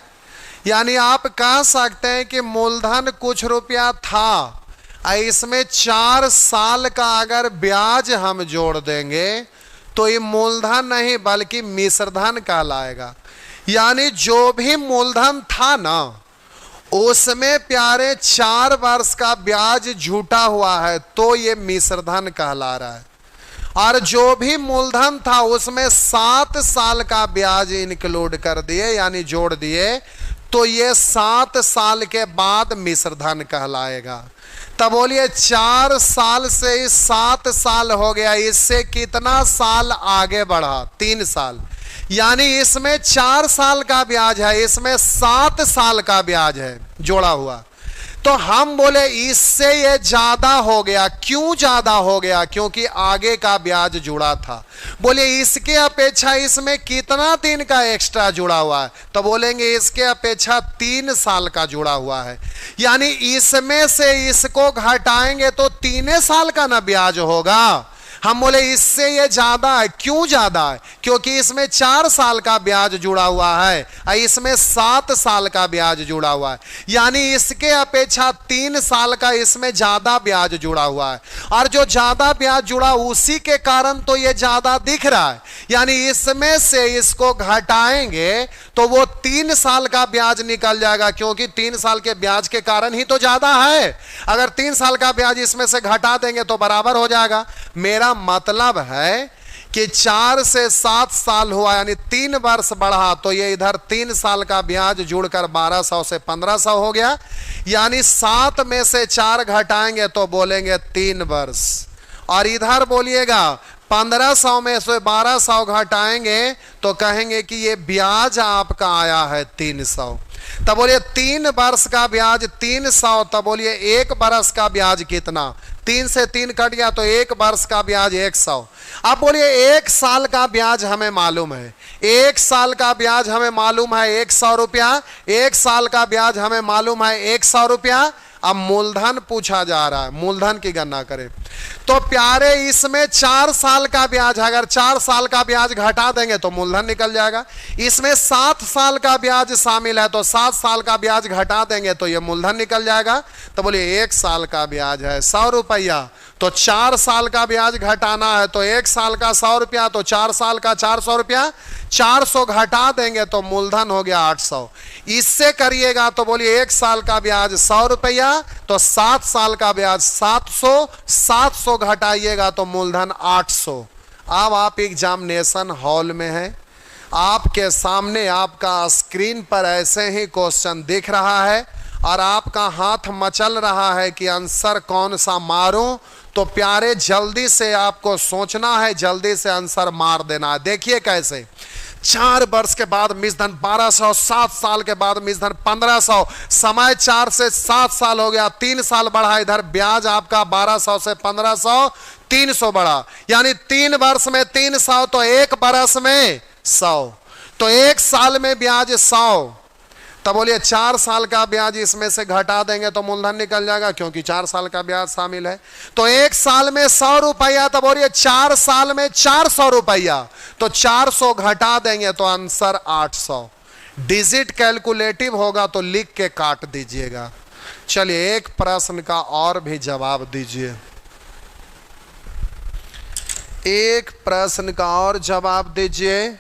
यानी आप कह सकते हैं कि मूलधन कुछ रुपया था, इसमें 4 साल का अगर ब्याज हम जोड़ देंगे तो ये मूलधन नहीं बल्कि मिश्रधन कहलाएगा। यानी जो भी मूलधन था ना, उसमें प्यारे 4 वर्ष का ब्याज झूठा हुआ है, तो ये मिश्रधन कहला रहा है। और जो भी मूलधन था उसमें 7 साल का ब्याज इंक्लूड कर दिए, यानी जोड़ दिए, तो ये 7 साल के बाद मिश्रधन कहलाएगा। तब बोलिए 4 साल से 7 साल हो गया, इससे कितना साल आगे बढ़ा? 3 साल। यानी इसमें 4 साल का ब्याज है, इसमें 7 साल का ब्याज है जोड़ा हुआ। तो हम बोले इससे ये ज्यादा हो गया। क्यों ज्यादा हो गया? क्योंकि आगे का ब्याज जुड़ा था। बोले इसके अपेक्षा इसमें कितना दिन का एक्स्ट्रा जुड़ा हुआ है? तो बोलेंगे इसके अपेक्षा 3 साल का जुड़ा हुआ है। यानी इसमें से इसको घटाएंगे तो 3 साल का ना ब्याज होगा। हम बोले इससे ये ज्यादा है। क्यों ज्यादा है? क्योंकि इसमें 4 साल का ब्याज जुड़ा हुआ है और इसमें 7 साल का ब्याज जुड़ा हुआ है। यानी इसके अपेक्षा 3 साल का इसमें ज्यादा ब्याज जुड़ा हुआ है, और जो ज्यादा ब्याज जुड़ा उसी के कारण तो ये ज्यादा दिख रहा है। यानी इसमें से इसको घटाएंगे तो वो 3 साल का ब्याज निकल जाएगा, क्योंकि 3 साल के ब्याज के कारण ही तो ज्यादा है। अगर 3 साल का ब्याज इसमें से घटा देंगे तो बराबर हो जाएगा। मेरा मतलब है कि 4 से 7 साल हुआ, यानी 3 वर्ष बढ़ा, तो ये इधर 3 साल का ब्याज जुड़कर 1200 से 1500 हो गया। यानी 7 में से 4 घटाएंगे तो बोलेंगे 3 वर्ष, और इधर बोलिएगा 1500 में से 1200 घटाएंगे तो कहेंगे कि ये ब्याज आपका आया है 300। तब बोलिए 3 वर्ष का ब्याज 300। तब बोलिए 1 वर्ष का ब्याज कितना? 3 से 3 कट गया तो 1 वर्ष का ब्याज 100। अब बोलिए 1 साल का ब्याज हमें मालूम है, 1 साल का ब्याज हमें मालूम है 100 रुपया। 1 साल का ब्याज हमें मालूम है 100 रुपया। अब मूलधन पूछा जा रहा है, मूलधन की गणना करें। तो प्यारे इसमें 4 साल का ब्याज है, अगर 4 साल का ब्याज घटा देंगे तो मूलधन निकल जाएगा। इसमें 7 साल का ब्याज शामिल है, तो 7 साल का ब्याज घटा देंगे तो ये मूलधन निकल जाएगा। तो बोलिए 1 साल का ब्याज है 100 रुपया, तो 4 साल का ब्याज घटाना है, तो 1 साल का 100 रुपया, तो 4 साल का 400 रुपया। 400 घटा देंगे तो मूलधन हो गया 800। इससे करिएगा तो बोलिए 1 साल का ब्याज 100 रुपया, तो 7 साल का ब्याज 700। 700 घटाइएगा तो मूलधन 800। अब आप एग्जामिनेशन हॉल में हैं, आपके सामने आपका स्क्रीन पर ऐसे ही क्वेश्चन दिख रहा है और आपका हाथ मचल रहा है कि आंसर कौन सा मारूं। तो प्यारे जल्दी से आपको सोचना है, जल्दी से आंसर मार देना है। देखिए कैसे, 4 वर्ष के बाद मिसधन 1200, 7 साल के बाद मिसधन 1500, समय 4 से 7 साल हो गया, 3 साल बढ़ा, इधर ब्याज आपका 1200 से 1500, 300 बढ़ा, यानी 3 वर्ष में 300, तो 1 वर्ष में 100, तो 1 साल में ब्याज 100। तब बोलिए 4 साल का ब्याज इसमें से घटा देंगे तो मूलधन निकल जाएगा, क्योंकि 4 साल का ब्याज शामिल है। तो 1 साल में 100 रुपया, तब बोलिए 4 साल में 400 रुपया, तो 400 घटा देंगे तो आंसर 800। डिजिट कैलकुलेटिव होगा तो लिख के काट दीजिएगा। चलिए एक प्रश्न का और भी जवाब दीजिए, एक प्रश्न का और जवाब दीजिए।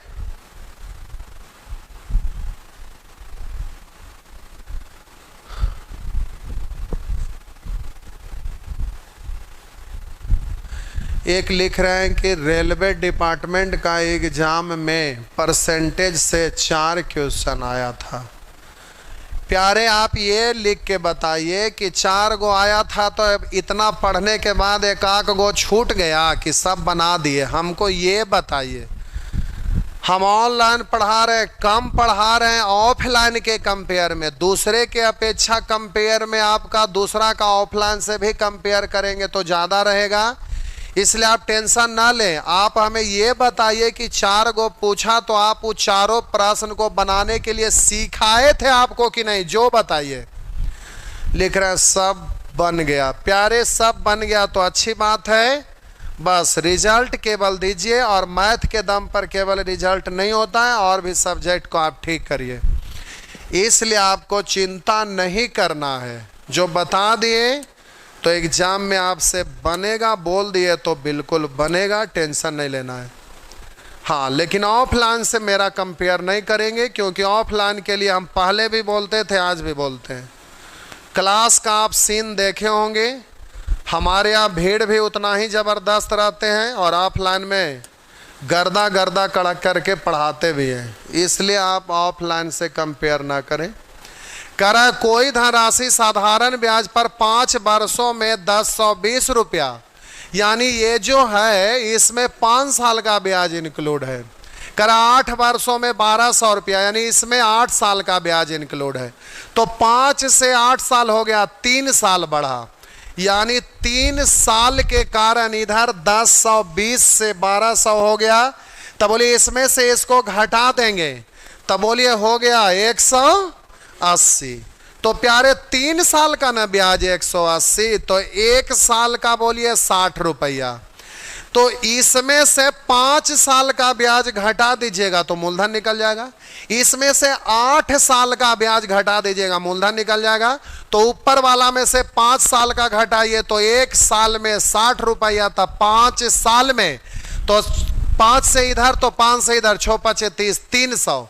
एक लिख रहे हैं कि रेलवे डिपार्टमेंट का एग्जाम में परसेंटेज से 4 क्वेश्चन आया था। प्यारे आप ये लिख के बताइए कि 4 गो आया था, तो इतना पढ़ने के बाद एक आध गो छूट गया कि सब बना दिए? हमको ये बताइए। हम ऑनलाइन पढ़ा रहे हैं, कम पढ़ा रहे हैं ऑफलाइन के कंपेयर में, दूसरे के अपेक्षा कंपेयर में आपका दूसरा का ऑफलाइन से भी कंपेयर करेंगे तो ज़्यादा रहेगा। इसलिए आप टेंशन ना लें। आप हमें ये बताइए कि 4 गो पूछा तो आप उस चारों प्रश्न को बनाने के लिए सिखाए थे आपको कि नहीं? जो बताइए। लिख रहे हैं सब बन गया। प्यारे सब बन गया तो अच्छी बात है, बस रिजल्ट केवल दीजिए, और मैथ के दम पर केवल रिजल्ट नहीं होता है, और भी सब्जेक्ट को आप ठीक करिए। इसलिए आपको चिंता नहीं करना है, जो बता दिए तो एग्जाम में आपसे बनेगा, बोल दिए तो बिल्कुल बनेगा, टेंशन नहीं लेना है। हाँ, लेकिन ऑफलाइन से मेरा कंपेयर नहीं करेंगे, क्योंकि ऑफलाइन के लिए हम पहले भी बोलते थे, आज भी बोलते हैं। क्लास का आप सीन देखे होंगे, हमारे यहाँ भीड़ भी उतना ही ज़बरदस्त रहते हैं, और ऑफलाइन में गर्दा गर्दा कड़क करके पढ़ाते भी हैं। इसलिए आप ऑफलाइन से कंपेयर ना करें। करा कोई धनराशि साधारण ब्याज पर 5 वर्षों में 1020 रुपया, यानी ये जो है इसमें 5 साल का ब्याज इंक्लूड है। करा 8 वर्षों में 1200 रुपया, यानी इसमें 8 साल का ब्याज इंक्लूड है। तो 5 से 8 साल हो गया, 3 साल बढ़ा, यानी 3 साल के कारण इधर 1020 से 1200 हो गया। तब बोलिए इसमें से इसको घटा देंगे, तब बोलिए हो गया 180। तो प्यारे 3 साल का ना ब्याज 180, तो 1 साल का बोलिए 60 रुपया। तो इसमें से 5 साल का ब्याज घटा दीजिएगा तो मूलधन निकल जाएगा। इसमें से 8 साल का ब्याज घटा दीजिएगा, मूलधन निकल जाएगा। तो ऊपर वाला में से 5 साल का घटाइए तो 1 साल में 60 रुपया था, 5 साल में तो 5 से इधर तो 5 से इधर, 6 5 30, 300।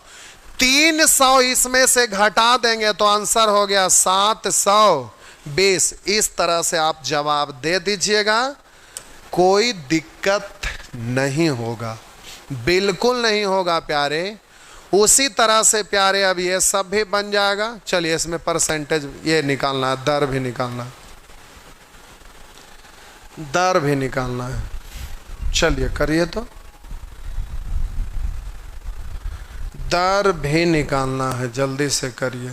300 इसमें से घटा देंगे तो आंसर हो गया 720। इस तरह से आप जवाब दे दीजिएगा, कोई दिक्कत नहीं होगा, बिल्कुल नहीं होगा प्यारे। उसी तरह से प्यारे अब ये सब भी बन जाएगा। चलिए इसमें परसेंटेज ये निकालना है, दर भी निकालना है, दर भी निकालना है। चलिए करिए, तो दर भी निकालना है, जल्दी से करिए।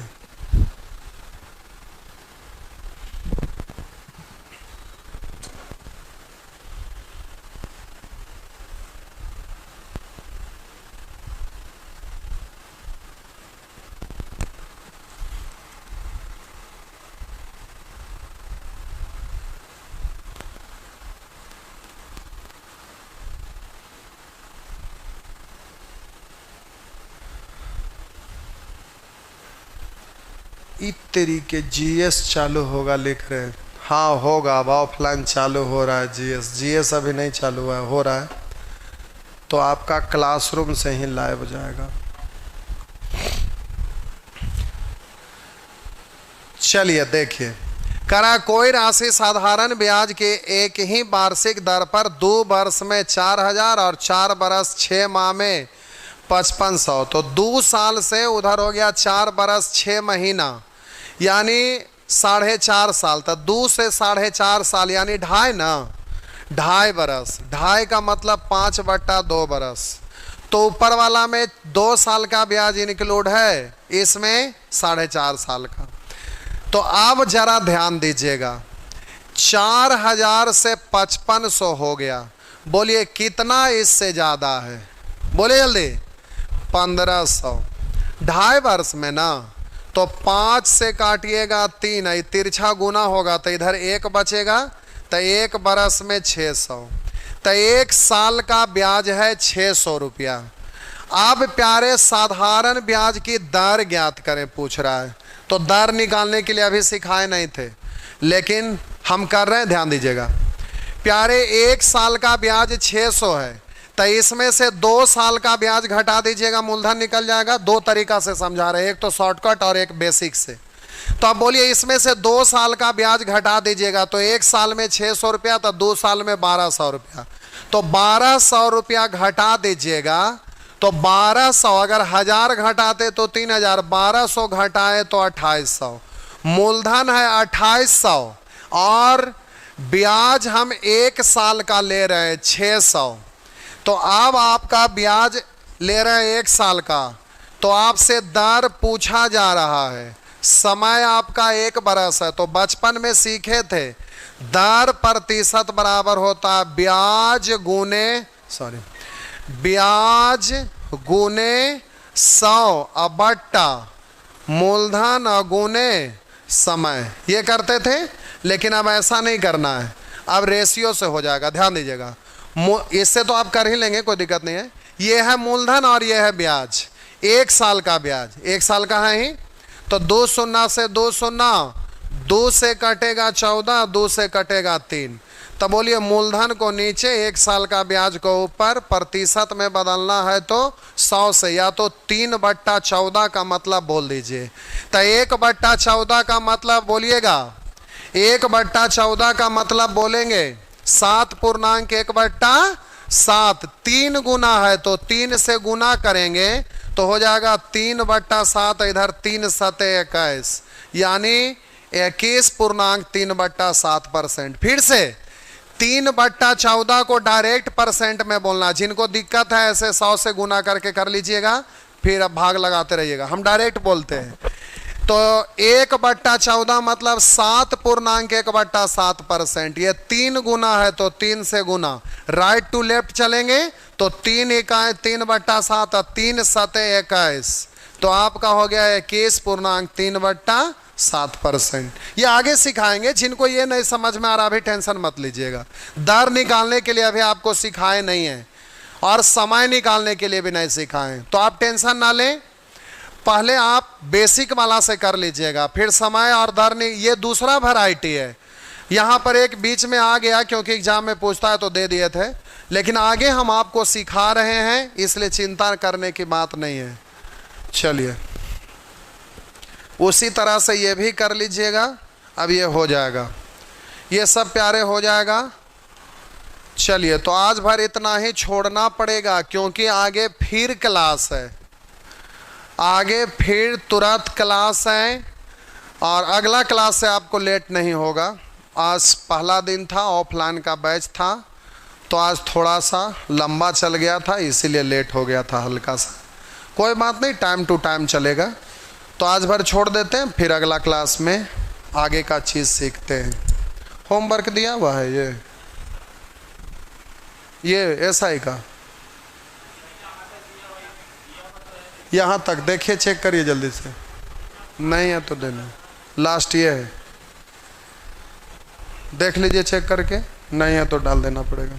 इस तरीके जीएस चालू होगा लिख रहे हैं। हाँ होगा, अब ऑफलाइन चालू हो रहा है जीएस। जीएस अभी नहीं चालू हुआ है, हो रहा है, तो आपका क्लासरूम से ही लाइव हो जाएगा। चलिए देखिए, करा कोई राशि साधारण ब्याज के एक ही वार्षिक दर पर 2 वर्ष में 4000 और 4 बरस 6 माह में 5500। तो 2 साल से उधर हो गया 4 बरस 6 महीना, यानी 4.5 साल। तो 2 से 4.5 साल यानी 2.5 ना, 2.5 बरस। 2.5 का मतलब 5/2 बरस। तो ऊपर वाला में 2 साल का ब्याज इंक्लूड है, इसमें 4.5 साल का। तो अब जरा ध्यान दीजिएगा, 4000 से 5500 हो गया, बोलिए कितना इससे ज़्यादा है, बोलिए जल्दी। 1500। 2.5 वर्ष में ना, तो 5 से काटिएगा 3, है तिरछा गुना होगा तो इधर 1 बचेगा, तो 1 बरस में 600। तो 1 साल का ब्याज है 600 रुपया। अब प्यारे साधारण ब्याज की दर ज्ञात करें पूछ रहा है, तो दर निकालने के लिए अभी सिखाए नहीं थे, लेकिन हम कर रहे हैं, ध्यान दीजिएगा प्यारे। 1 साल का ब्याज 600 है, तो इसमें से 2 साल का ब्याज घटा दीजिएगा, मूलधन निकल जाएगा। 2 तरीका से समझा रहे हैं, एक तो शॉर्टकट और एक बेसिक से। तो अब बोलिए इसमें से 2 साल का ब्याज घटा दीजिएगा, तो 1 साल में 600 रुपया, तो 2 साल में 1200 रुपया। तो 1200 रुपया घटा दीजिएगा, तो 1200 अगर 1000 घटाते तो 3000, 1200 घटाए तो 2800। मूलधन है 2800 और ब्याज हम 1 साल का ले रहे हैं 600। तो अब आपका ब्याज ले रहे हैं 1 साल का, तो आपसे दर पूछा जा रहा है। समय आपका 1 बरस है, तो बचपन में सीखे थे दर प्रतिशत बराबर होता है ब्याज गुने 100 बट्टा मूलधन गुने समय। ये करते थे, लेकिन अब ऐसा नहीं करना है, अब रेशियो से हो जाएगा। ध्यान दीजिएगा, इससे तो आप कर ही लेंगे, कोई दिक्कत नहीं है। ये है मूलधन और ये है ब्याज। 1 साल का ब्याज, 1 साल का है ही, तो 2 शून्य से 2 शून्य, 2 से कटेगा 14, 2 से कटेगा 3। तब बोलिए मूलधन को नीचे, 1 साल का ब्याज को ऊपर, प्रतिशत में बदलना है तो 100 से, या तो 3/14 का मतलब बोल दीजिए। तो 1/14 का मतलब बोलिएगा, 1/14 का मतलब बोलेंगे 7.1/7। 3 गुना है तो 3 से गुना करेंगे तो हो जाएगा 3/7, इधर 3 सते 21, यानी 21.3/7%। फिर से 3/14 को डायरेक्ट परसेंट में बोलना। जिनको दिक्कत है ऐसे 100 से गुना करके कर लीजिएगा, फिर अब भाग लगाते रहिएगा। हम डायरेक्ट बोलते हैं। तो 1/14 मतलब 7.1/7%। ये 3 गुना है तो 3 से गुना, राइट टू लेफ्ट चलेंगे तो 3 इकाई 3/7, 3 सते 21, तो आपका हो गया 21.3/7%। ये आगे सिखाएंगे। जिनको ये नहीं समझ में आ रहा अभी टेंशन मत लीजिएगा। दर निकालने के लिए अभी आपको सिखाए नहीं है और समय निकालने के लिए भी नहीं सिखाएं, तो आप टेंशन ना लें। पहले आप बेसिक वाला से कर लीजिएगा, फिर समय और दर ये दूसरा वैरायटी है। यहाँ पर एक बीच में आ गया क्योंकि एग्जाम में पूछता है तो दे दिए थे, लेकिन आगे हम आपको सिखा रहे हैं, इसलिए चिंता करने की बात नहीं है। चलिए उसी तरह से ये भी कर लीजिएगा। अब ये हो जाएगा, ये सब प्यारे हो जाएगा। चलिए तो आज भर इतना ही छोड़ना पड़ेगा क्योंकि आगे फिर क्लास है, आगे फिर तुरंत क्लास है और अगला क्लास से आपको लेट नहीं होगा। आज पहला दिन था, ऑफलाइन का बैच था, तो आज थोड़ा सा लंबा चल गया था, इसीलिए लेट हो गया था हल्का सा। कोई बात नहीं, टाइम टू टाइम चलेगा। तो आज भर छोड़ देते हैं, फिर अगला क्लास में आगे का चीज़ सीखते हैं। होमवर्क दिया हुआ है ये एसआई का, यहाँ तक देखिए, चेक करिए जल्दी से। नहीं है तो देना, लास्ट ये है, देख लीजिए चेक करके। नहीं है तो डाल देना पड़ेगा।